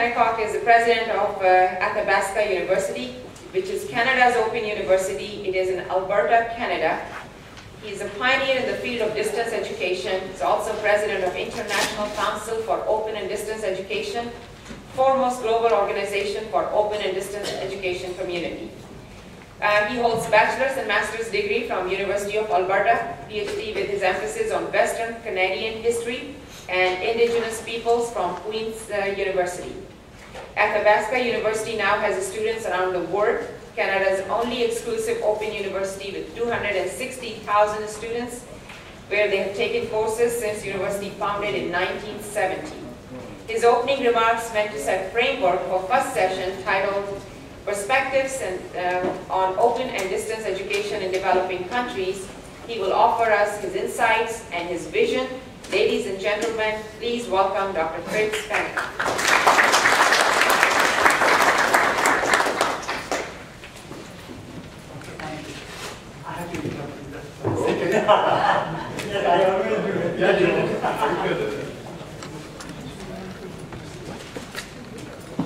Pannekoek is the president of Athabasca University, which is Canada's open university. It is in Alberta, Canada. He is a pioneer in the field of distance education. He's also president of International Council for Open and Distance Education, foremost global organization for open and distance education community. He holds bachelor's and master's degree from University of Alberta, Ph.D. with his emphasis on Western Canadian history and Indigenous peoples from Queen's University. Athabasca University now has students around the world, Canada's only exclusive open university with 260,000 students, where they have taken courses since university founded in 1970. His opening remarks meant to set framework for first session titled Perspectives on Open and Distance Education in Developing Countries. He will offer us his insights and his vision. Ladies and gentlemen, please welcome Dr. Fritz Pannekoek. Yes, I always do it.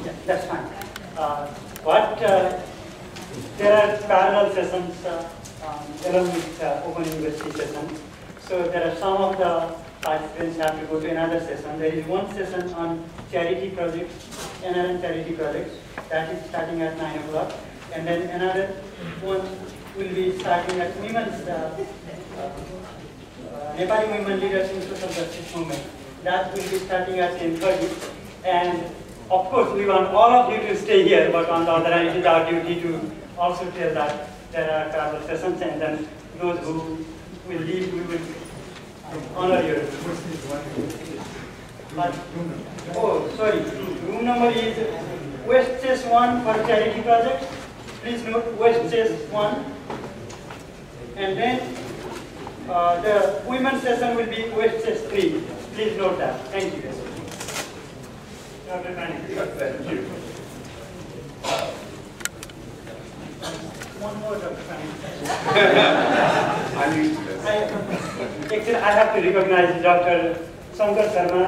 Yeah, that's fine. There are parallel sessions along with Open University sessions. So there are some of the participants have to go to another session. There is one session on charity projects, NRN charity projects. That is starting at 9 o'clock. And then another one will be starting at women's Nepali women leaders in social justice movement. That will be starting at 10:30. And of course, we want all of you to stay here, but on the other hand, it is our duty to also tell that there are parallel sessions, and then those who will leave, we will honor your but, oh, sorry, room number is West Chest 1 for charity projects. Please note West Chest 1. And then the women's session will be West Chest 3. Please note that. Thank you. Dr. Pannekoek. Thank you. One more, Dr. Pannekoek. I'm used to this. Actually, I have to recognize Dr. Shankar Sharma,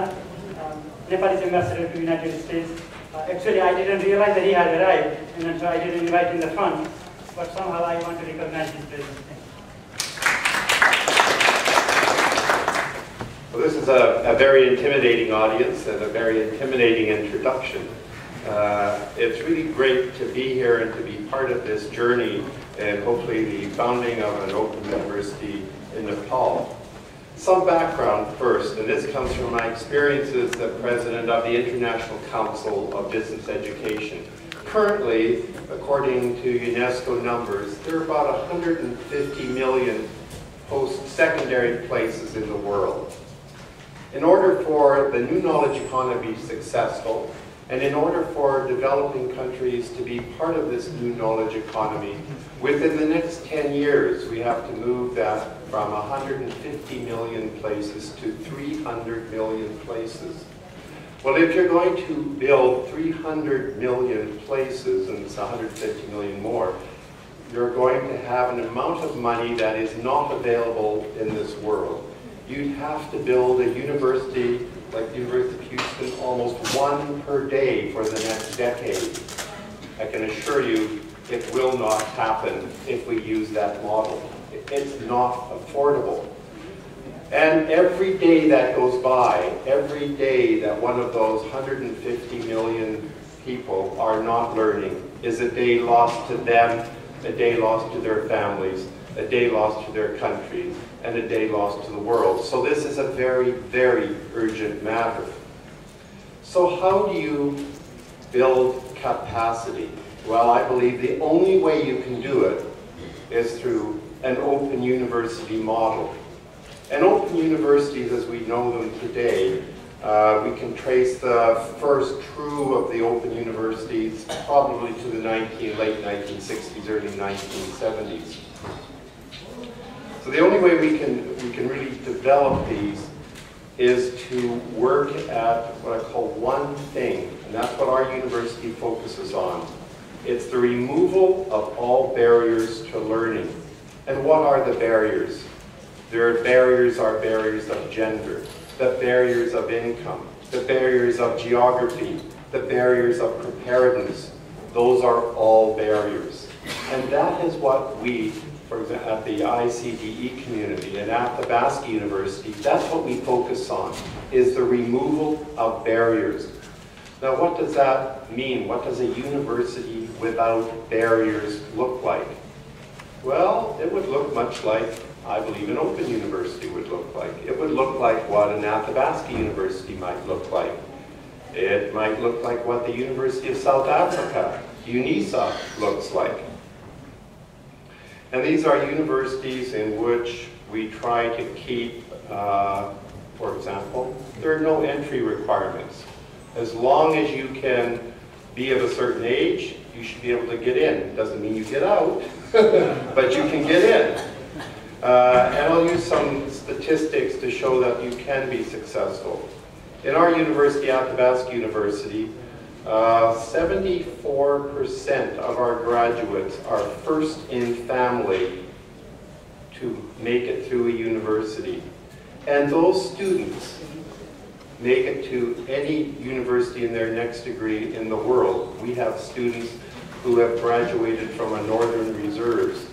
Nepalese ambassador to the United States. Actually, I didn't realize that he had arrived, and so I didn't invite him in the front. But somehow I want to recognize his presence. Well, this is a very intimidating audience and a very intimidating introduction. It's really great to be here and to be part of this journey and hopefully the founding of an open university in Nepal. Some background first, and this comes from my experiences as president of the International Council of Distance Education. Currently, according to UNESCO numbers, there are about 150 million post-secondary places in the world. In order for the new knowledge economy to be successful, and in order for developing countries to be part of this new knowledge economy, within the next 10 years, we have to move that from 150 million places to 300 million places. Well, if you're going to build 300 million places, and it's 150 million more, you're going to have an amount of money that is not available in this world. You'd have to build a university like the University of Houston, almost one per day for the next decade. I can assure you it will not happen if we use that model. It's not affordable. And every day that goes by, every day that one of those 150 million people are not learning is a day lost to them, a day lost to their families, a day lost to their countries, and a day lost to the world. So this is a very, very urgent matter. So how do you build capacity? Well, I believe the only way you can do it is through an open university model. And open universities, as we know them today, we can trace the first true of the open universities probably to the late 1960s, early 1970s. So the only way we can really develop these is to work at what I call one thing, and that's what our university focuses on. It's the removal of all barriers to learning. And what are the barriers? Are barriers of gender, the barriers of income, the barriers of geography, the barriers of preparedness. Those are all barriers. And that is what we, for example, at the ICDE community and at Athabasca University, that's what we focus on, is the removal of barriers. Now, what does that mean? What does a university without barriers look like? Well, it would look much like, I believe, an open university would look like. It would look like what an Athabasca University might look like. It might look like what the University of South Africa, UNISA, looks like. And these are universities in which we try to keep, for example, there are no entry requirements. As long as you can be of a certain age, you should be able to get in. Doesn't mean you get out, but you can get in. And I'll use some statistics to show that you can be successful. In our university, Athabasca University, 74% of our graduates are first in family to make it through a university. And those students make it to any university in their next degree in the world. We have students who have graduated from a Northern Reserves.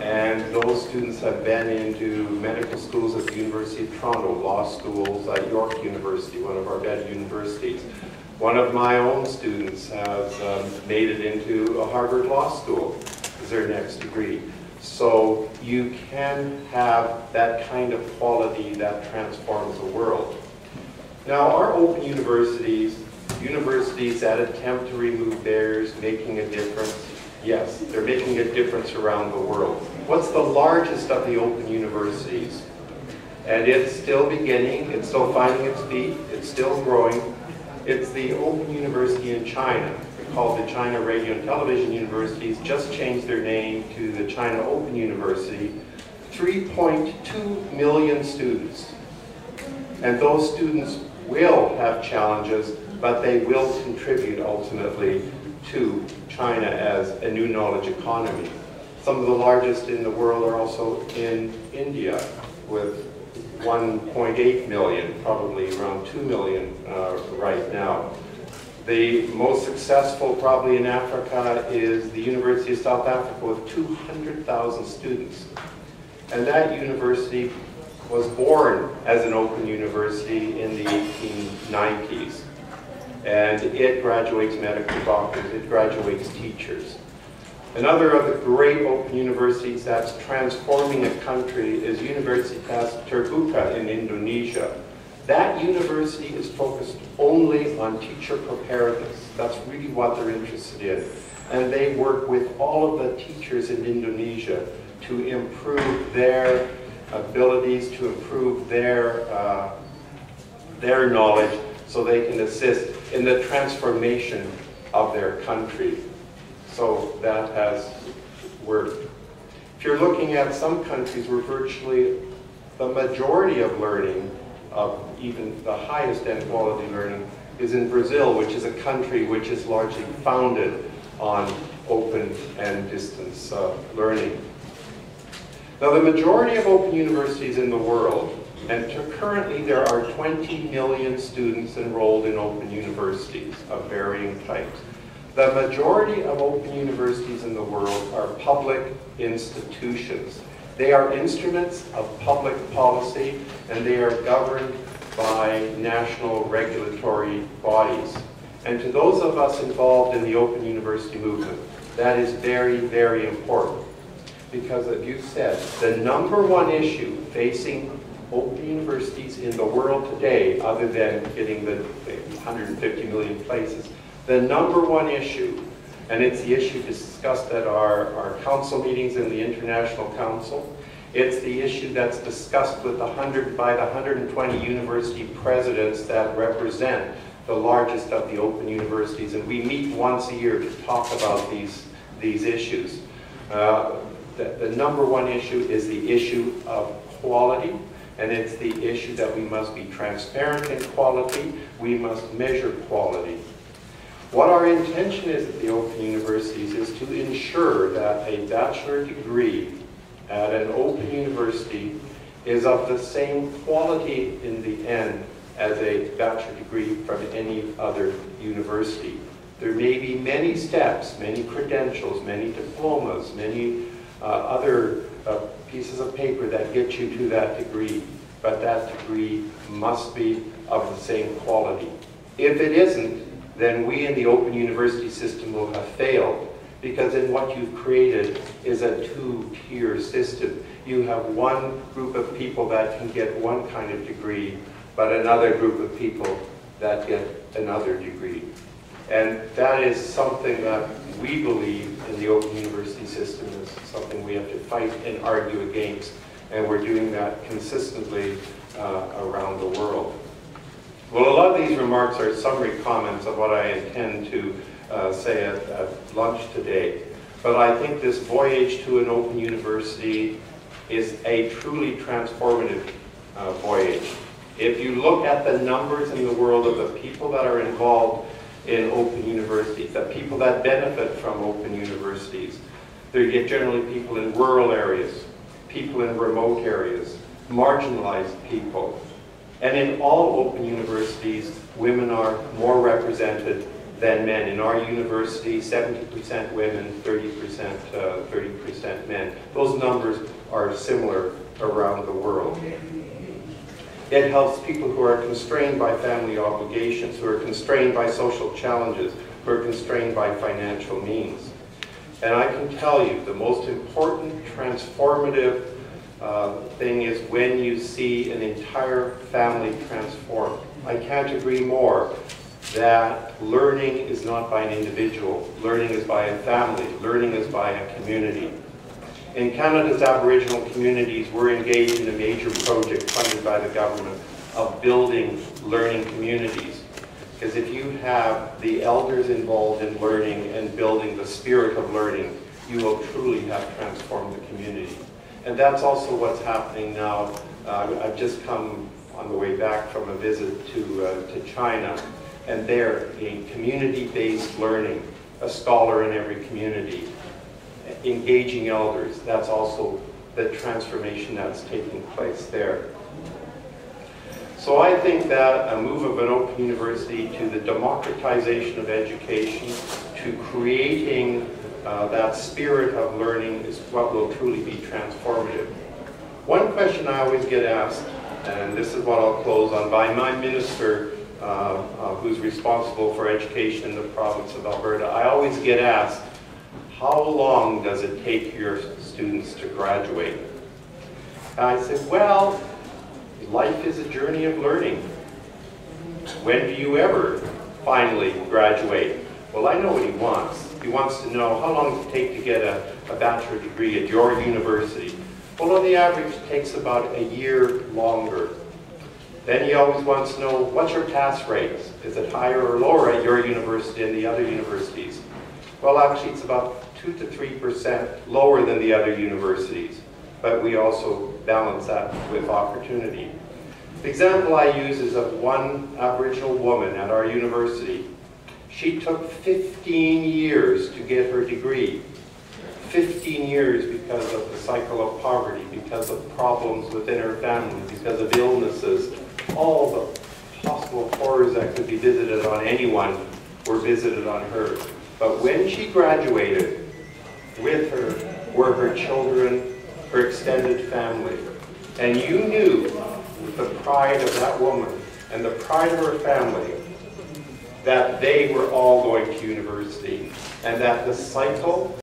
And those students have been into medical schools at the University of Toronto, law schools at York University, one of our better universities. One of my own students has made it into a Harvard Law School as their next degree. So you can have that kind of quality that transforms the world. Now, our open universities, universities that attempt to remove barriers, making a difference, yes, they're making a difference around the world. What's the largest of the open universities? And it's still beginning, it's still finding its feet, it's still growing. It's the Open University in China, called the China Radio and Television Universities, just changed their name to the China Open University. 3.2 million students. And those students will have challenges, but they will contribute ultimately to China as a new knowledge economy. Some of the largest in the world are also in India, with 1.8 million, probably around 2 million right now. The most successful probably in Africa is the University of South Africa with 200,000 students. And that university was born as an open university in the 1890s. And it graduates medical doctors, it graduates teachers. Another of the great open universities that's transforming a country is Universitas Terbuka in Indonesia. That university is focused only on teacher preparedness. That's really what they're interested in. And they work with all of the teachers in Indonesia to improve their abilities, to improve their knowledge, so they can assist in the transformation of their country. So that has worked. If you're looking at some countries where virtually the majority of learning, of even the highest end quality learning, is in Brazil, which is a country which is largely founded on open and distance learning. Now, the majority of open universities in the world, and currently there are 20 million students enrolled in open universities of varying types. The majority of open universities in the world are public institutions. They are instruments of public policy, and they are governed by national regulatory bodies. And to those of us involved in the open university movement, that is very, very important. Because as you said, the number one issue facing open universities in the world today, other than getting the 150 million places, the number one issue, and it's the issue discussed at our council meetings in the International Council, it's the issue that's discussed with by the 120 university presidents that represent the largest of the open universities, and we meet once a year to talk about these issues. The number one issue is the issue of quality, and it's the issue that we must be transparent in quality, we must measure quality. What our intention is at the open universities is to ensure that a bachelor degree at an open university is of the same quality in the end as a bachelor degree from any other university. There may be many steps, many credentials, many diplomas, many other pieces of paper that get you to that degree, but that degree must be of the same quality. If it isn't, then we in the open university system will have failed, because in what you've created is a two-tier system. You have one group of people that can get one kind of degree, but another group of people that get another degree. And that is something that we believe in the open university system is something we have to fight and argue against, and we're doing that consistently around the world. Well, a lot of these remarks are summary comments of what I intend to say at lunch today. But I think this voyage to an open university is a truly transformative voyage. If you look at the numbers in the world of the people that are involved in open universities, the people that benefit from open universities, they're generally people in rural areas, people in remote areas, marginalized people. And in all open universities, women are more represented than men. In our university, 70% women, 30% men. Those numbers are similar around the world. It helps people who are constrained by family obligations, who are constrained by social challenges, who are constrained by financial means. And I can tell you, the most important transformative thing is when you see an entire family transformed. I can't agree more that learning is not by an individual. Learning is by a family. Learning is by a community. In Canada's Aboriginal communities, we're engaged in a major project funded by the government of building learning communities. Because if you have the elders involved in learning and building the spirit of learning, you will truly have transformed the community. And that's also what's happening now. I've just come on the way back from a visit to China, and there, in community-based learning, a scholar in every community, engaging elders, that's also the transformation that's taking place there. So I think that a move of an open university to the democratization of education, to creating that spirit of learning is what will truly be transformative. One question I always get asked, and this is what I'll close on, by my minister who's responsible for education in the province of Alberta, I always get asked, how long does it take your students to graduate? And I said, well, life is a journey of learning. When do you ever finally graduate? Well, I know what he wants. He wants to know how long does it take to get a bachelor degree at your university. Well, on the average, it takes about a year longer. Then he always wants to know, what's your pass rate? Is it higher or lower at your university and the other universities? Well, actually, it's about 2 to 3% lower than the other universities, but we also balance that with opportunity. The example I use is of one Aboriginal woman at our university. She took 15 years to get her degree. 15 years because of the cycle of poverty, because of problems within her family, because of illnesses. All the possible horrors that could be visited on anyone were visited on her. But when she graduated, with her were her children, her extended family. And you knew the pride of that woman and the pride of her family that they were all going to university, and that the cycle